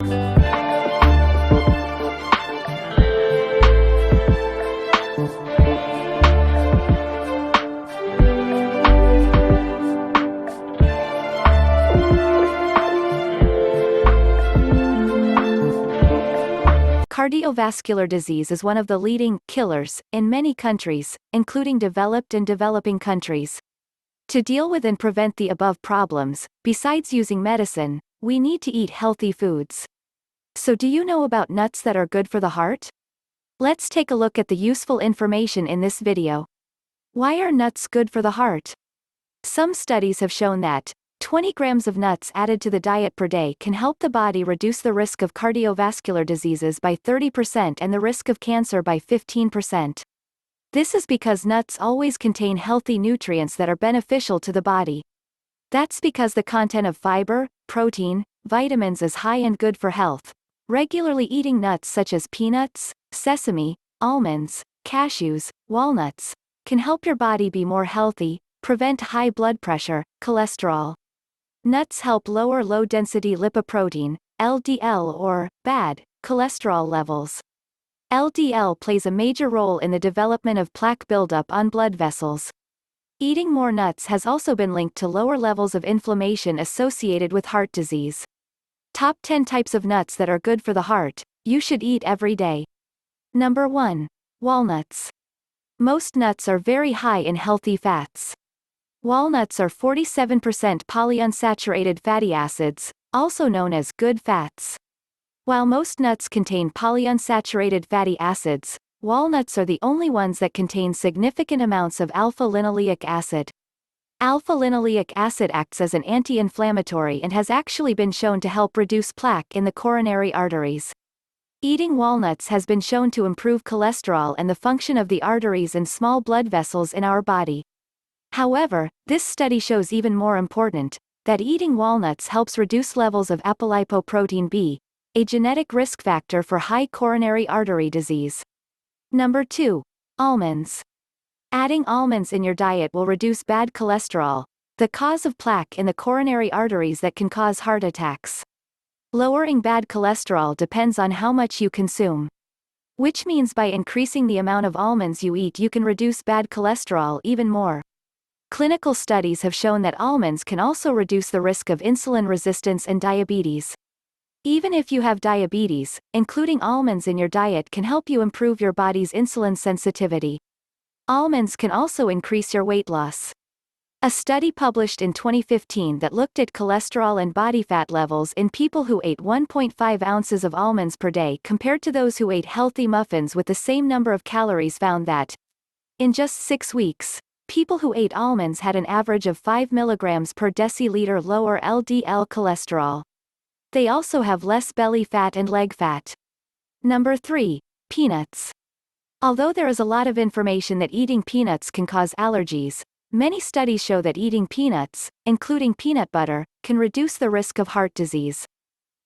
Cardiovascular disease is one of the leading killers in many countries, including developed and developing countries. To deal with and prevent the above problems, besides using medicine, we need to eat healthy foods. So do you know about nuts that are good for the heart? Let's take a look at the useful information in this video. Why are nuts good for the heart? Some studies have shown that 20 grams of nuts added to the diet per day can help the body reduce the risk of cardiovascular diseases by 30% and the risk of cancer by 15%. This is because nuts always contain healthy nutrients that are beneficial to the body. That's because the content of fiber, protein, vitamins is high and good for health. Regularly eating nuts such as peanuts, sesame, almonds, cashews, walnuts, can help your body be more healthy, prevent high blood pressure, cholesterol. Nuts help lower low-density lipoprotein, LDL or bad cholesterol levels. LDL plays a major role in the development of plaque buildup on blood vessels. Eating more nuts has also been linked to lower levels of inflammation associated with heart disease. Top 10 types of nuts that are good for the heart, you should eat every day. Number 1. Walnuts. Most nuts are very high in healthy fats. Walnuts are 47% polyunsaturated fatty acids, also known as good fats. While most nuts contain polyunsaturated fatty acids, walnuts are the only ones that contain significant amounts of alpha-linoleic acid. Alpha-linoleic acid acts as an anti-inflammatory and has actually been shown to help reduce plaque in the coronary arteries. Eating walnuts has been shown to improve cholesterol and the function of the arteries and small blood vessels in our body. However, this study shows even more important, that eating walnuts helps reduce levels of apolipoprotein B, a genetic risk factor for high coronary artery disease. Number 2. Almonds. Adding almonds in your diet will reduce bad cholesterol, the cause of plaque in the coronary arteries that can cause heart attacks. Lowering bad cholesterol depends on how much you consume. Which means by increasing the amount of almonds you eat you can reduce bad cholesterol even more. Clinical studies have shown that almonds can also reduce the risk of insulin resistance and diabetes. Even if you have diabetes, including almonds in your diet can help you improve your body's insulin sensitivity. Almonds can also increase your weight loss. A study published in 2015 that looked at cholesterol and body fat levels in people who ate 1.5 ounces of almonds per day compared to those who ate healthy muffins with the same number of calories found that, in just 6 weeks, people who ate almonds had an average of 5 milligrams per deciliter lower LDL cholesterol. They also have less belly fat and leg fat. Number 3. Peanuts. Although there is a lot of information that eating peanuts can cause allergies, many studies show that eating peanuts, including peanut butter, can reduce the risk of heart disease.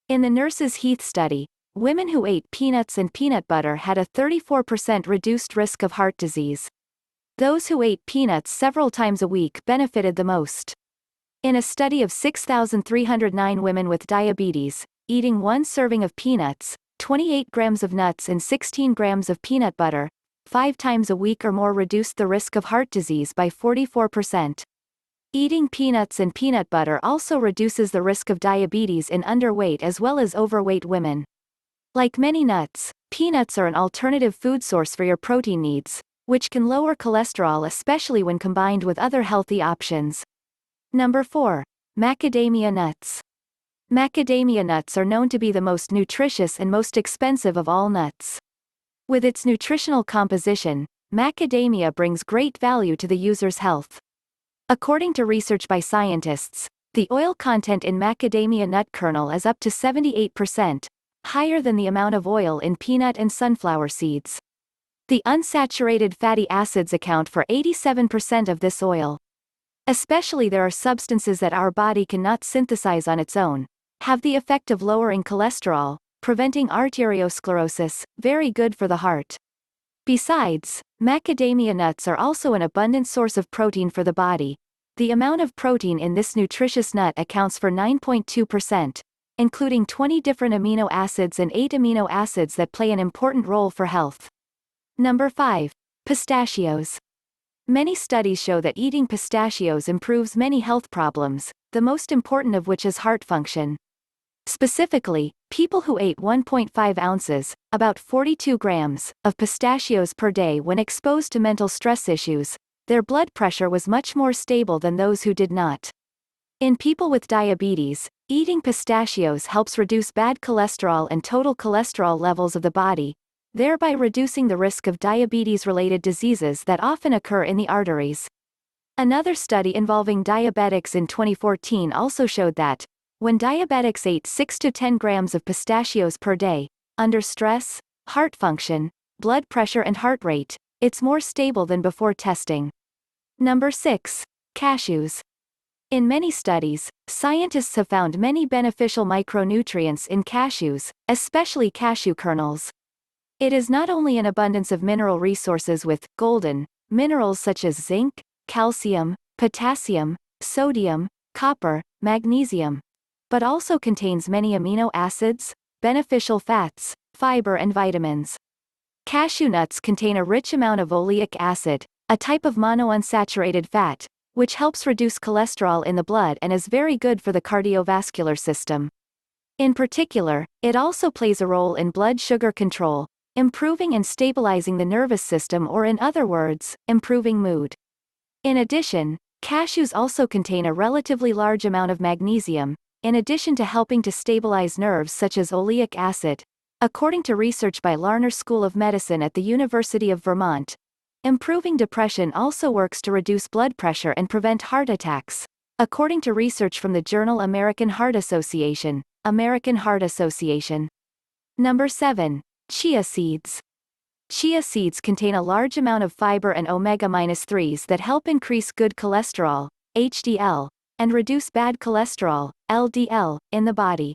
In the Nurses Heath study, women who ate peanuts and peanut butter had a 34% reduced risk of heart disease. Those who ate peanuts several times a week benefited the most. In a study of 6,309 women with diabetes, eating 1 serving of peanuts, 28 grams of nuts and 16 grams of peanut butter, 5 times a week or more reduced the risk of heart disease by 44%. Eating peanuts and peanut butter also reduces the risk of diabetes in underweight as well as overweight women. Like many nuts, peanuts are an alternative food source for your protein needs, which can lower cholesterol especially when combined with other healthy options. Number 4. Macadamia nuts. Macadamia nuts are known to be the most nutritious and most expensive of all nuts. With its nutritional composition, macadamia brings great value to the user's health. According to research by scientists, the oil content in macadamia nut kernel is up to 78%, higher than the amount of oil in peanut and sunflower seeds. The unsaturated fatty acids account for 87% of this oil. Especially there are substances that our body cannot synthesize on its own, have the effect of lowering cholesterol, preventing arteriosclerosis, very good for the heart. Besides, macadamia nuts are also an abundant source of protein for the body. The amount of protein in this nutritious nut accounts for 9.2%, including 20 different amino acids and 8 amino acids that play an important role for health. Number 5. Pistachios. Many studies show that eating pistachios improves many health problems, the most important of which is heart function. Specifically, people who ate 1.5 ounces, about 42 grams, of pistachios per day when exposed to mental stress issues, their blood pressure was much more stable than those who did not. In people with diabetes, eating pistachios helps reduce bad cholesterol and total cholesterol levels of the body, thereby reducing the risk of diabetes-related diseases that often occur in the arteries. Another study involving diabetics in 2014 also showed that, when diabetics ate 6 to 10 grams of pistachios per day, under stress, heart function, blood pressure and heart rate, it's more stable than before testing. Number 6. Cashews. In many studies, scientists have found many beneficial micronutrients in cashews, especially cashew kernels. It is not only an abundance of mineral resources with golden minerals such as zinc, calcium, potassium, sodium, copper, magnesium, but also contains many amino acids, beneficial fats, fiber and vitamins. Cashew nuts contain a rich amount of oleic acid, a type of monounsaturated fat, which helps reduce cholesterol in the blood and is very good for the cardiovascular system. In particular, it also plays a role in blood sugar control, improving and stabilizing the nervous system, or in other words, improving mood. In addition, cashews also contain a relatively large amount of magnesium, in addition to helping to stabilize nerves such as oleic acid. According to research by Larner School of Medicine at the University of Vermont, improving depression also works to reduce blood pressure and prevent heart attacks. According to research from the journal American Heart Association, American Heart Association. Number 7. Chia seeds. Chia seeds contain a large amount of fiber and omega-3s that help increase good cholesterol, HDL, and reduce bad cholesterol, LDL, in the body.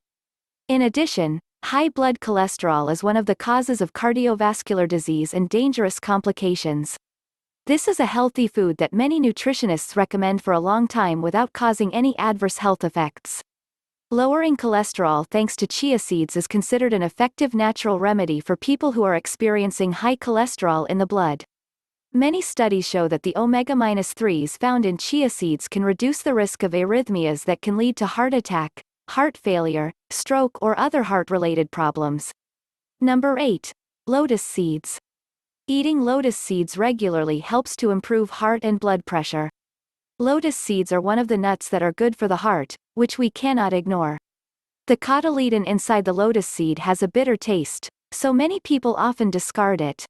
In addition, high blood cholesterol is one of the causes of cardiovascular disease and dangerous complications. This is a healthy food that many nutritionists recommend for a long time without causing any adverse health effects. Lowering cholesterol thanks to chia seeds is considered an effective natural remedy for people who are experiencing high cholesterol in the blood. Many studies show that the omega-3s found in chia seeds can reduce the risk of arrhythmias that can lead to heart attack, heart failure, stroke or other heart-related problems. Number 8. Lotus seeds. Eating lotus seeds regularly helps to improve heart and blood pressure. Lotus seeds are one of the nuts that are good for the heart, which we cannot ignore. The cotyledon inside the lotus seed has a bitter taste, so many people often discard it.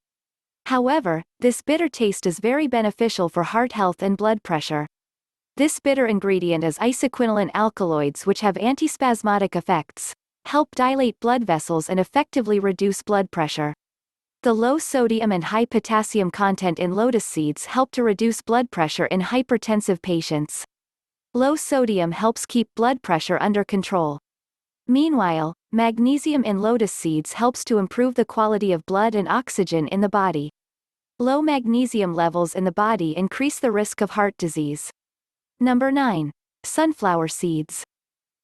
However, this bitter taste is very beneficial for heart health and blood pressure. This bitter ingredient is isoquinoline alkaloids, which have antispasmodic effects, help dilate blood vessels and effectively reduce blood pressure. The low sodium and high potassium content in lotus seeds help to reduce blood pressure in hypertensive patients. Low sodium helps keep blood pressure under control. Meanwhile, magnesium in lotus seeds helps to improve the quality of blood and oxygen in the body. Low magnesium levels in the body increase the risk of heart disease. Number 9. Sunflower seeds.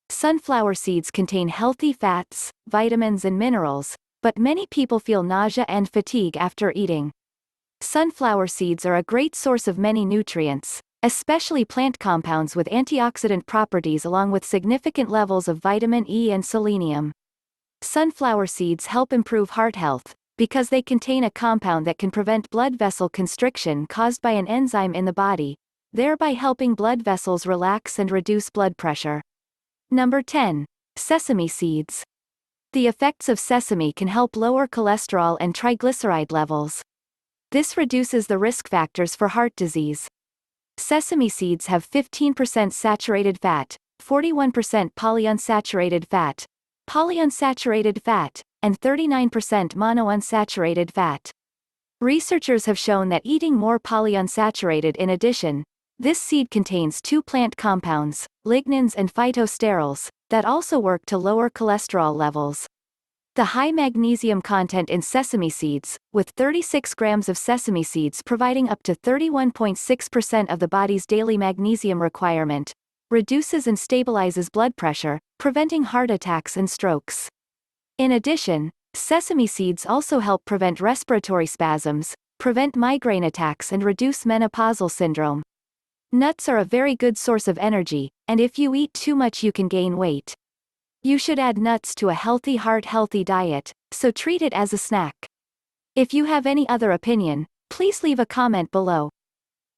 Sunflower seeds contain healthy fats, vitamins and minerals, but many people feel nausea and fatigue after eating. Sunflower seeds are a great source of many nutrients, especially plant compounds with antioxidant properties along with significant levels of vitamin E and selenium. Sunflower seeds help improve heart health, because they contain a compound that can prevent blood vessel constriction caused by an enzyme in the body, thereby helping blood vessels relax and reduce blood pressure. Number 10. Sesame seeds. The effects of sesame can help lower cholesterol and triglyceride levels. This reduces the risk factors for heart disease. Sesame seeds have 15% saturated fat, 41% polyunsaturated fat, and 39% monounsaturated fat. Researchers have shown that eating more polyunsaturated in addition, this seed contains two plant compounds, lignans and phytosterols, that also work to lower cholesterol levels. The high magnesium content in sesame seeds, with 36 grams of sesame seeds providing up to 31.6% of the body's daily magnesium requirement, reduces and stabilizes blood pressure, preventing heart attacks and strokes. In addition, sesame seeds also help prevent respiratory spasms, prevent migraine attacks and reduce menopausal syndrome. Nuts are a very good source of energy, and if you eat too much you can gain weight. You should add nuts to a healthy heart-healthy diet, so treat it as a snack. If you have any other opinion, please leave a comment below.